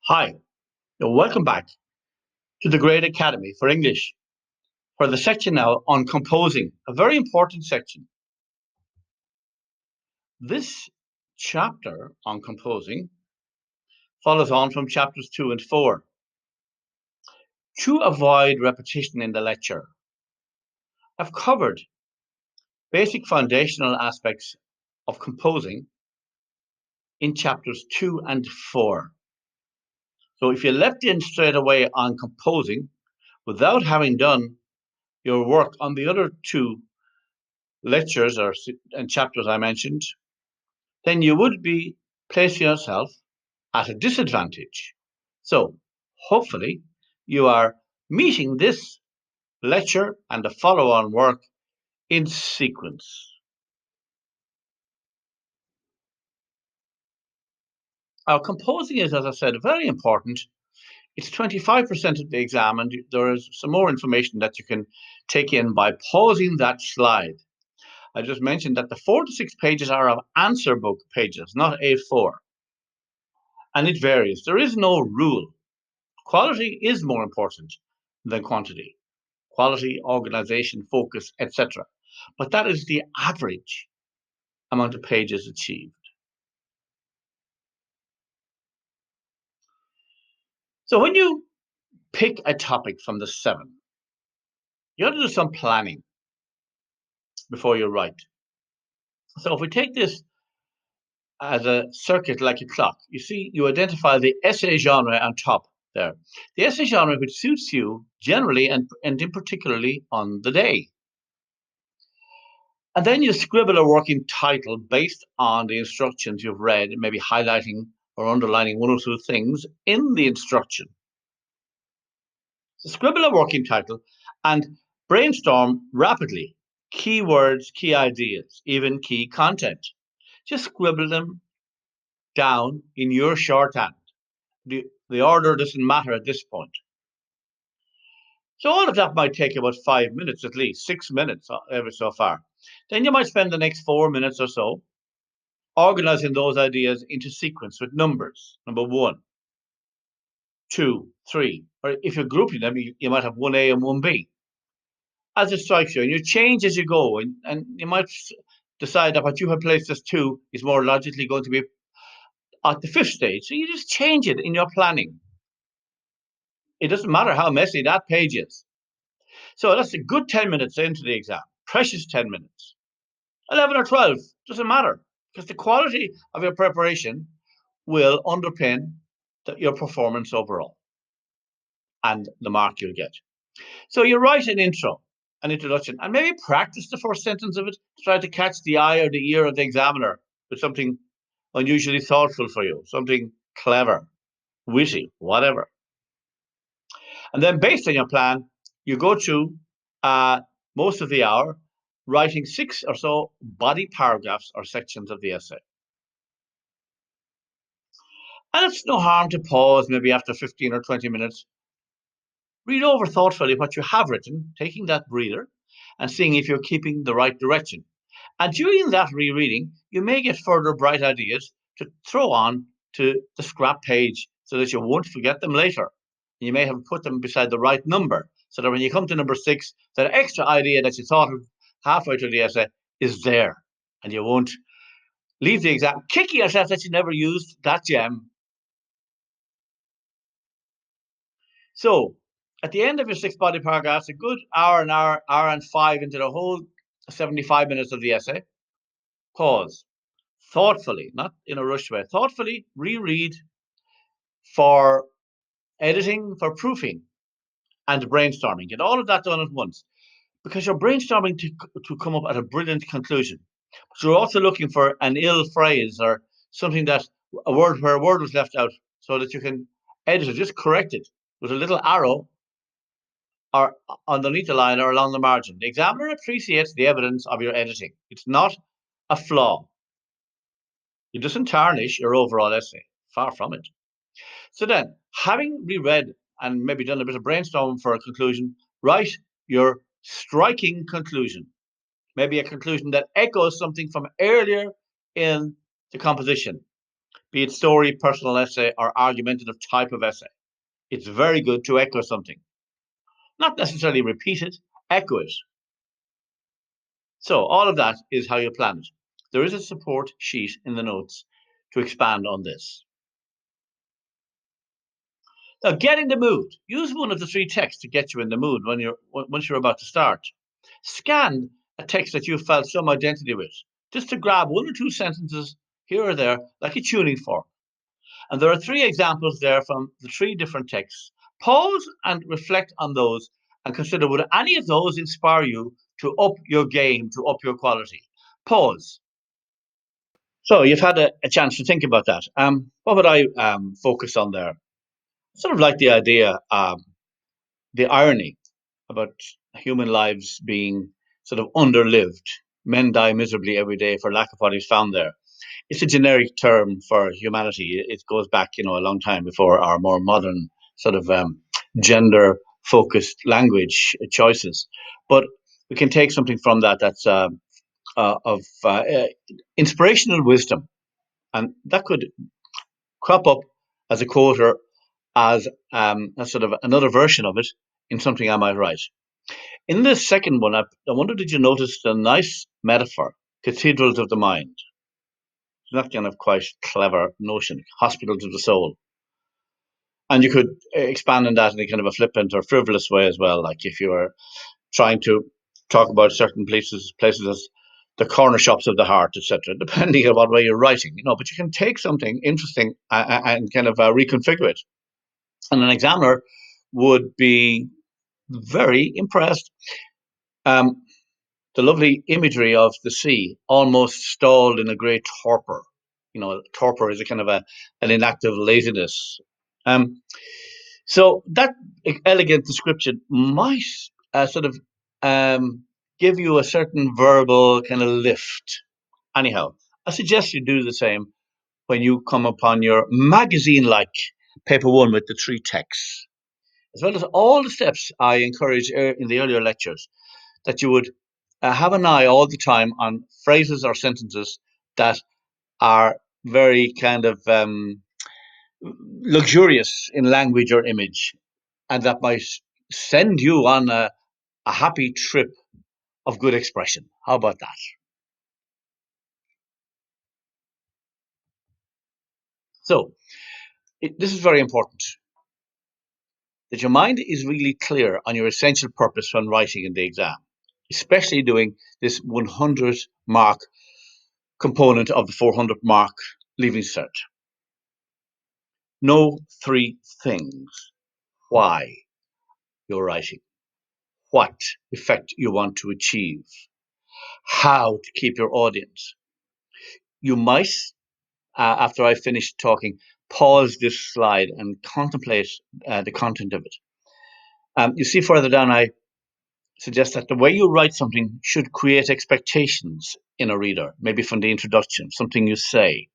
Hi, and welcome back to the Great Academy for English for the section now on composing, a very important section. This chapter on composing follows on from chapters 2 and 4. To avoid repetition in the lecture, I've covered basic foundational aspects of composing in chapters 2 and 4. So if you leapt in straight away on composing without having done your work on the other two lectures and chapters I mentioned, then you would be placing yourself at a disadvantage. So hopefully you are meeting this lecture and the follow-on work in sequence. Our composing is, as I said, very important. It's 25% of the exam, and there is some more information that you can take in by pausing that slide. I just mentioned that the 4 to 6 pages are of answer book pages, not A4. And it varies. There is no rule. Quality is more important than quantity. Quality, organization, focus, etc. But that is the average amount of pages achieved. So when you pick a topic from the 7, you have to do some planning before you write. So if we take this as a circuit like a clock, you see, you identify the essay genre on top there. The essay genre which suits you generally and in particularly on the day. And then you scribble a working title based on the instructions you've read, maybe highlighting or underlining one or two things in the instruction. So scribble a working title and brainstorm rapidly. Keywords, key ideas, even key content. Just scribble them down in your shorthand. The order doesn't matter at this point. So all of that might take about 5 minutes at least, 6 minutes ever so far. Then you might spend the next 4 minutes or so organizing those ideas into sequence with numbers. Number 1, 2, 3. Or if you're grouping them, you might have 1A and 1B. As it strikes you, and you change as you go, and you might decide that what you have placed as 2 is more logically going to be at the 5th stage. So you just change it in your planning. It doesn't matter how messy that page is. So that's a good 10 minutes into the exam. Precious 10 minutes. 11 or 12, doesn't matter, because the quality of your preparation will underpin your performance overall and the mark you'll get. So you write an intro, an introduction, and maybe practice the first sentence of it to try to catch the eye or the ear of the examiner with something unusually thoughtful for you, something clever, witty, whatever. And then based on your plan, you go through most of the hour writing 6 or so body paragraphs or sections of the essay. And it's no harm to pause maybe after 15 or 20 minutes, read over thoughtfully what you have written, taking that breather and seeing if you're keeping the right direction. And during that rereading, you may get further bright ideas to throw on to the scrap page so that you won't forget them later. You may have put them beside the right number so that when you come to number 6, that extra idea that you thought of halfway through the essay is there, and you won't leave the exam kicking yourself that you never used that gem. So at the end of your 6 body paragraphs, a good hour and 5 into the whole 75 minutes of the essay, pause. Thoughtfully, not in a rushed way, thoughtfully reread for editing, for proofing, and brainstorming. Get all of that done at once, because you're brainstorming to come up at a brilliant conclusion. But you're also looking for an ill phrase or something that a word where a word was left out so that you can edit it, just correct it with a little arrow or underneath the line or along the margin. The examiner appreciates the evidence of your editing. It's not a flaw. It doesn't tarnish your overall essay. Far from it. So then, having reread and maybe done a bit of brainstorming for a conclusion, write your striking conclusion. Maybe a conclusion that echoes something from earlier in the composition. be it story, personal essay, or argumentative type of essay. It's very good to echo something, not necessarily repeat it, echo it. So all of that is how you plan it. There is a support sheet in the notes to expand on this. Now, get in the mood. Use one of the three texts to get you in the mood once you're about to start. Scan a text that you felt some identity with, just to grab one or two sentences here or there, like a tuning fork. And there are three examples there from the three different texts. Pause and reflect on those and consider, would any of those inspire you to up your game, to up your quality? Pause. So you've had a chance to think about that. What would I focus on there? Sort of like the idea, the irony about human lives being sort of underlived. Men die miserably every day for lack of what is found there. It's a generic term for humanity. It goes back, a long time before our more modern sort of gender-focused language choices. But we can take something from that that's of inspirational wisdom, and that could crop up as a quote or as a sort of another version of it in something I might write. In this second one, I wonder, did you notice the nice metaphor, cathedrals of the mind? That kind of quite clever notion, hospitals of the soul. And you could expand on that in a kind of a flippant or frivolous way as well. Like if you were trying to talk about certain places as the corner shops of the heart, etc., depending on what way you're writing, but you can take something interesting and kind of reconfigure it. And an examiner would be very impressed. Um, the lovely imagery of the sea, almost stalled in a great torpor. Torpor is a kind of an inactive laziness. Um, so that elegant description might sort of give you a certain verbal kind of lift. Anyhow, I suggest you do the same when you come upon your magazine-like paper one with the three texts, as well as all the steps I encourage in the earlier lectures, that you would have an eye all the time on phrases or sentences that are very kind of luxurious in language or image, and that might send you on a happy trip of good expression. How about that? So, this is very important, that your mind is really clear on your essential purpose when writing in the exam, especially doing this 100 mark component of the 400 mark leaving cert. Know three things: why you're writing, what effect you want to achieve, how to keep your audience. You might, after I finish talking, pause this slide and contemplate the content of it. You see further down, I suggest that the way you write something should create expectations in a reader, maybe from the introduction, something you say,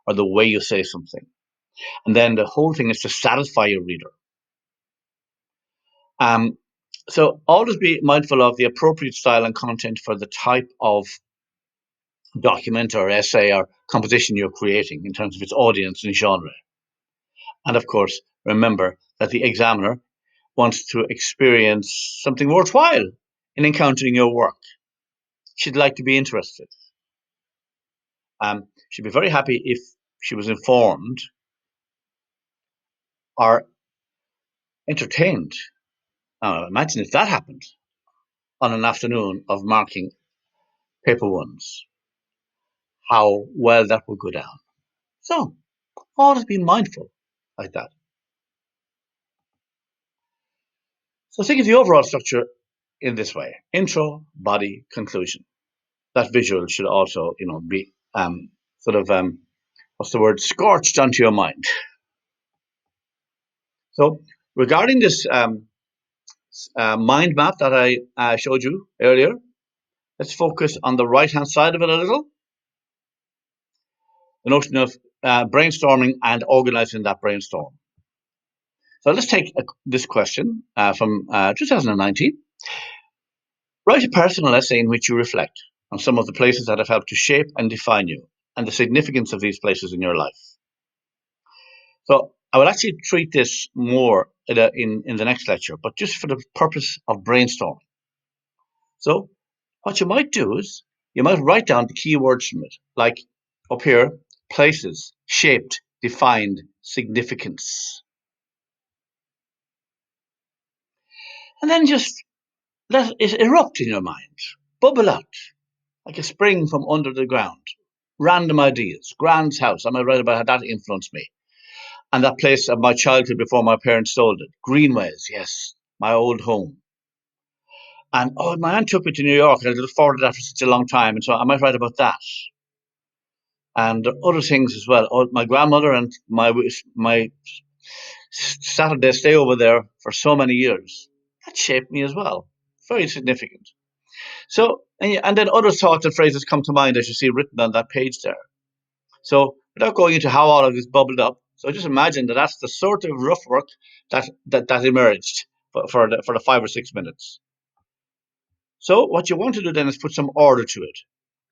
or the way you say something. And then the whole thing is to satisfy your reader. So always be mindful of the appropriate style and content for the type of document or essay or composition you're creating in terms of its audience and genre. And of course, remember that the examiner wants to experience something worthwhile in encountering your work. She'd like to be interested. She'd be very happy if she was informed or entertained. Now, imagine if that happened on an afternoon of marking paper ones, how well that would go down. So, always be mindful like that. So think of the overall structure in this way: intro, body, conclusion. That visual should also, be sort of what's the word, scorched onto your mind. So regarding this mind map that I showed you earlier, let's focus on the right hand side of it a little. The notion of brainstorming and organizing that brainstorm. So let's take this question from 2019. Write a personal essay in which you reflect on some of the places that have helped to shape and define you, and the significance of these places in your life. So I will actually treat this more in the next lecture, but just for the purpose of brainstorming. So what you might do is you might write down the key words from it, like up here, places, shaped, defined, significance. And then just let it erupt in your mind, bubble out like a spring from under the ground. Random ideas. Grand's house. I might write about how that influenced me. And that place of my childhood before my parents sold it. Greenways, yes, my old home. And oh, my aunt took me to New York. I looked forward to that for such a long time. And so I might write about that. And other things as well. Oh, my grandmother and my Saturday stay over there for so many years. That shaped me as well. Very significant. So, and then other thoughts and phrases come to mind as you see written on that page there. So, without going into how all of this bubbled up, so just imagine that that's the sort of rough work that emerged for the 5 or 6 minutes. So, what you want to do then is put some order to it.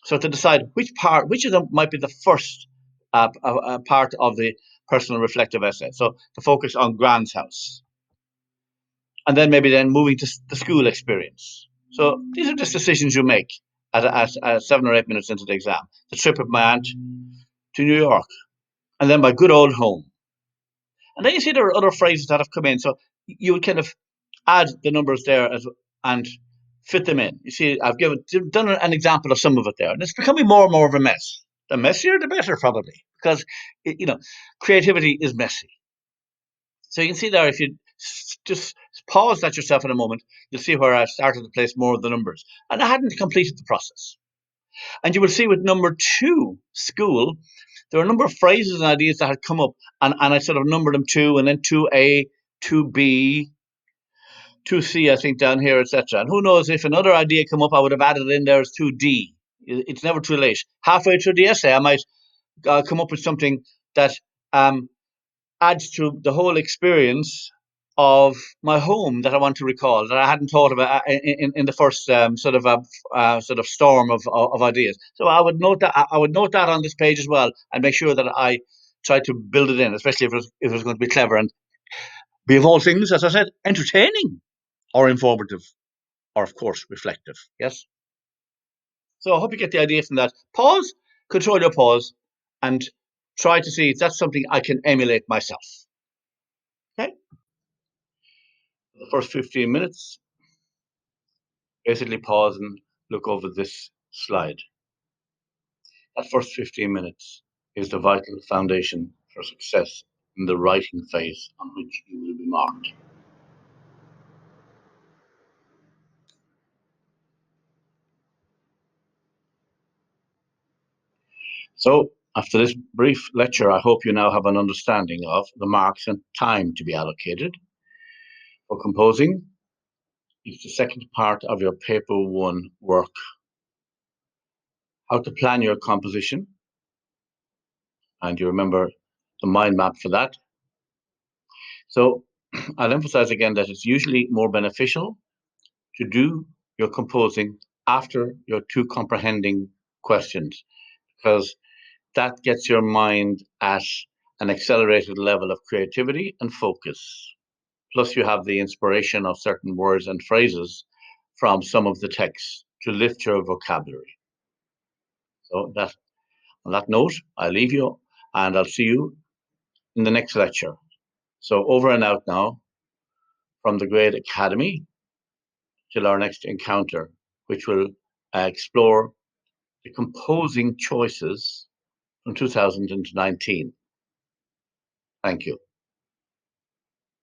So, to decide which of them might be the first part of the personal reflective essay. So, to focus on Grand's house, and then maybe then moving to the school experience. So, these are just decisions you make at 7 or 8 minutes into the exam. The trip with my aunt to New York, and then my good old home. And then you see there are other phrases that have come in. So you would kind of add the numbers there and fit them in. You see, done an example of some of it there, and it's becoming more and more of a mess. The messier, the better, probably, because creativity is messy. So you can see there if you just pause that yourself in a moment, you'll see where I started to place more of the numbers, and I hadn't completed the process. And you will see with number 2, school, there are a number of phrases and ideas that had come up, and I sort of numbered them 2, and then 2A, 2B, 2C, I think, down here, etc. And who knows, if another idea come up, I would have added it in there as 2D. It's never too late. Halfway through the essay, I might come up with something that adds to the whole experience of my home that I want to recall that I hadn't thought about in the first sort of storm of ideas. So I would note that on this page as well, and make sure that I try to build it in, especially if it was going to be clever and be of all things, as I said, entertaining or informative or of course reflective. Yes. So I hope you get the idea from that. Pause, control your pause, and try to see if that's something I can emulate myself. Okay. The first 15 minutes, basically pause and look over this slide. That first 15 minutes is the vital foundation for success in the writing phase on which you will be marked. So, after this brief lecture, I hope you now have an understanding of the marks and time to be allocated. For composing, it's the second part of your paper 1 work. How to plan your composition, and you remember the mind map for that. So I'll emphasize again that it's usually more beneficial to do your composing after your 2 comprehending questions, because that gets your mind at an accelerated level of creativity and focus. Plus, you have the inspiration of certain words and phrases from some of the texts to lift your vocabulary. So that on that note, I leave you and I'll see you in the next lecture. So over and out now from the Grade Academy till our next encounter, which will explore the composing choices from 2019. Thank you.